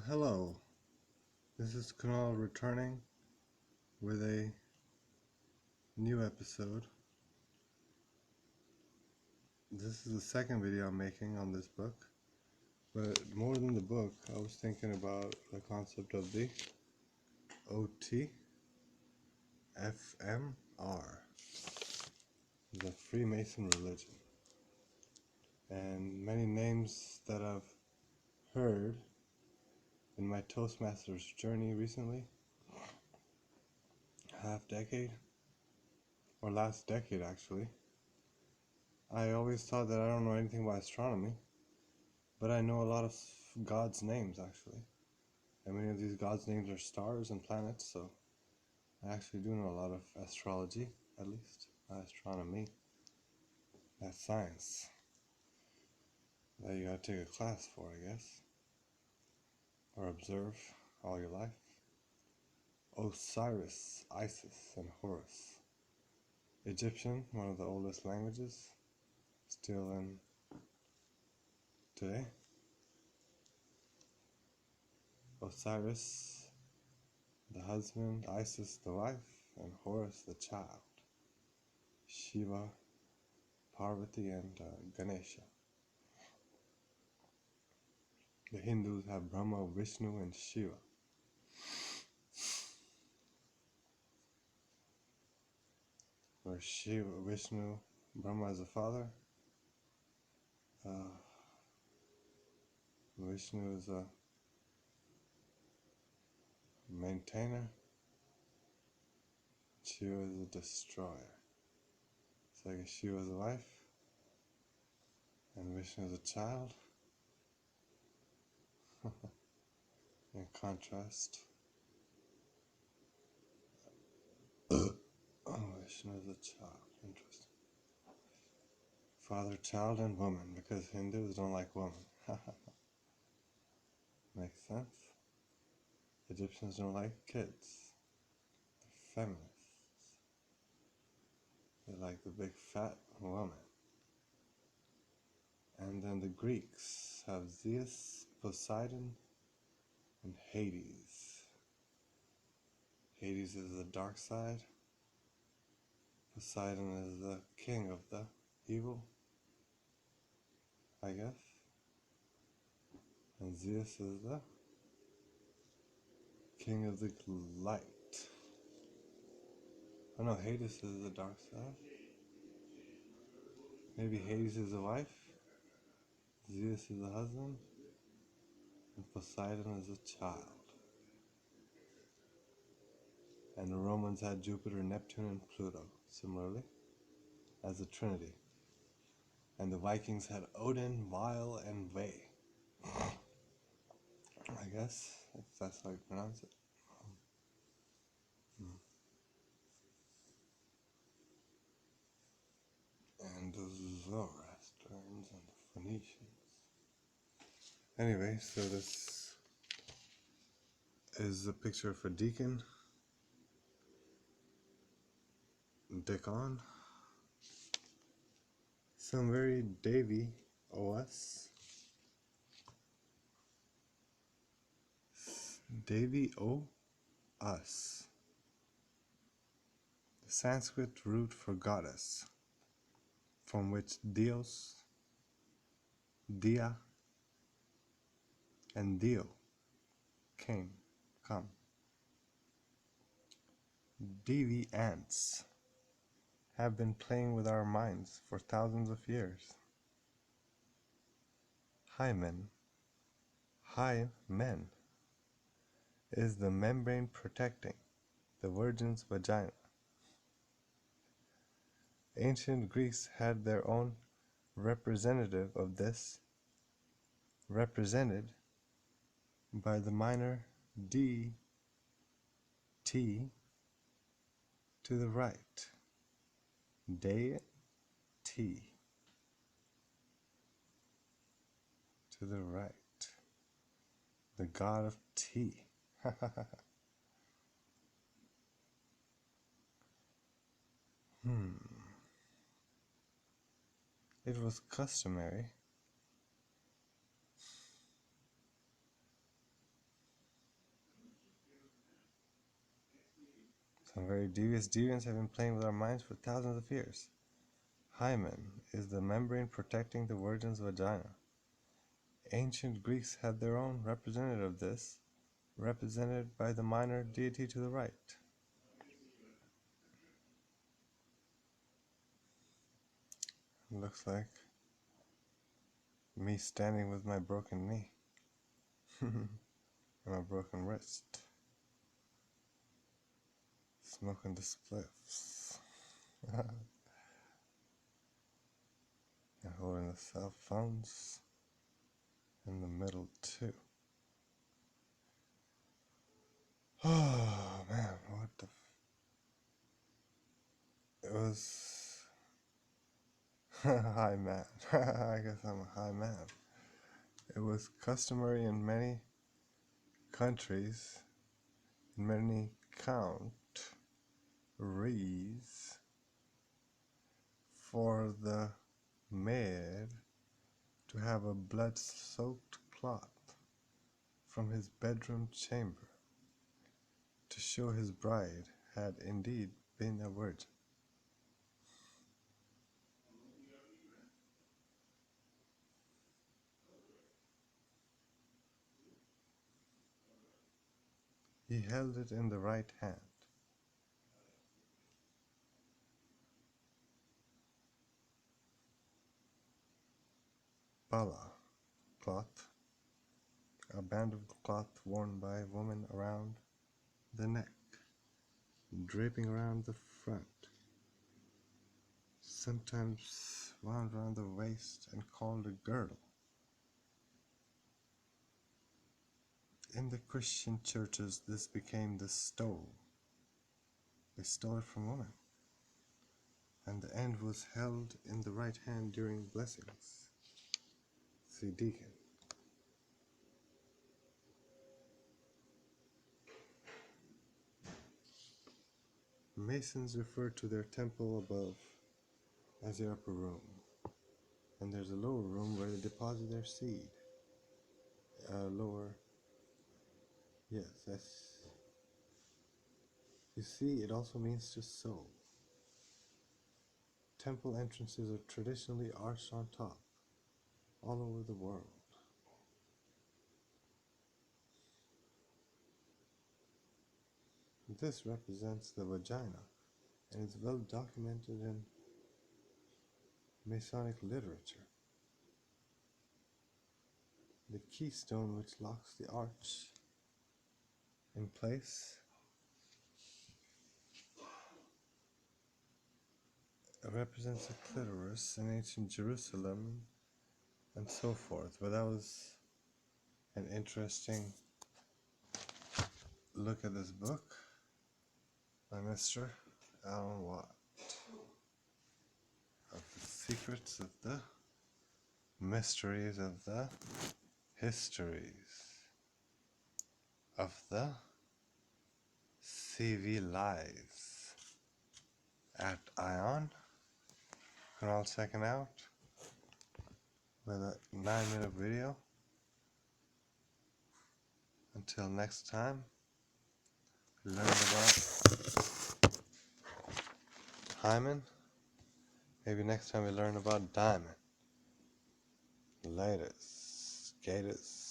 Hello, this is Kunal returning with a new episode. This is the second video I'm making on this book, but more than the book, I was thinking about the concept of the OT FMR, the Freemason religion, and many names that I've heard in my Toastmasters journey recently, half decade, or last decade actually. I always thought that I don't know anything about astronomy, but I know a lot of God's names actually. And many of these God's names are stars and planets, so I actually do know a lot of astrology, at least. Not astronomy. That's science. That you gotta take a class for, I guess. Or observe all your life. Osiris, Isis, and Horus. Egyptian, one of the oldest languages, still in today. Osiris, the husband, Isis, the wife, and Horus, the child. Shiva, Parvati, and Ganesha. The Hindus have Brahma, Vishnu, and Shiva. Where Shiva, Vishnu, Brahma is the father. Vishnu is a maintainer. Shiva is a destroyer. So I guess Shiva is a wife, and Vishnu is a child. In contrast, Vishnu is a child. Interesting. Father, child, and woman, because Hindus don't like women. Makes sense. Egyptians don't like kids. They're feminists. They like the big fat woman. And then the Greeks have Zeus, Poseidon, and Hades. Hades is the dark side. Poseidon is the king of the evil, I guess. And Zeus is the king of the light. Oh no, Hades is the dark side. Maybe Hades is the wife, Zeus is the husband, and Poseidon is a child. And the Romans had Jupiter, Neptune, and Pluto, similarly, as the Trinity. And the Vikings had Odin, Vile, and Ve. I guess, if that's how you pronounce it. And the Zoroastrians and the Phoenicians. Anyway, so this is a picture of a deacon. Deacon. Some very Davy OS. Davy O us. The Sanskrit root for goddess, from which Dios, Dia, and Dio come. Devi ants have been playing with our minds for thousands of years. Hymen is the membrane protecting the virgin's vagina. Ancient Greeks had their own representative of this, represented by the minor D, T to the right. Deity to the right. The god of tea. It was customary Some very devious deviants have been playing with our minds for thousands of years. Hymen is the membrane protecting the virgin's vagina. Ancient Greeks had their own representative of this, represented by the minor deity to the right. It looks like me standing with my broken knee and my broken wrist, smoking the spliffs and holding the cell phones in the middle too. Oh man, what the it was high man. I guess I'm a high man. It was customary in many countries, in many countries, for the maid to have a blood-soaked cloth from his bedroom chamber to show his bride had indeed been a virgin. He held it in the right hand. Bala, cloth, a band of cloth worn by a woman around the neck, draping around the front, sometimes wound around the waist and called a girdle. In the Christian churches, this became the stole. They stole it from women, and the end was held in the right hand during blessings. See deacon. Masons refer to their temple above as their upper room, and there's a lower room where they deposit their seed. Yes. You see, it also means to sow. Temple entrances are traditionally arched on top, all over the world. This represents the vagina, and is well documented in Masonic literature. The keystone which locks the arch in place represents a clitoris in ancient Jerusalem and so forth. But that was an interesting look at this book by Mr. Alan Watt, of the secrets of the mysteries of the histories of the CV lies at Ion. You can all check it out with a 9-minute video. Until next time, learn about hymen. Maybe next time we learn about diamond. Latest, gators.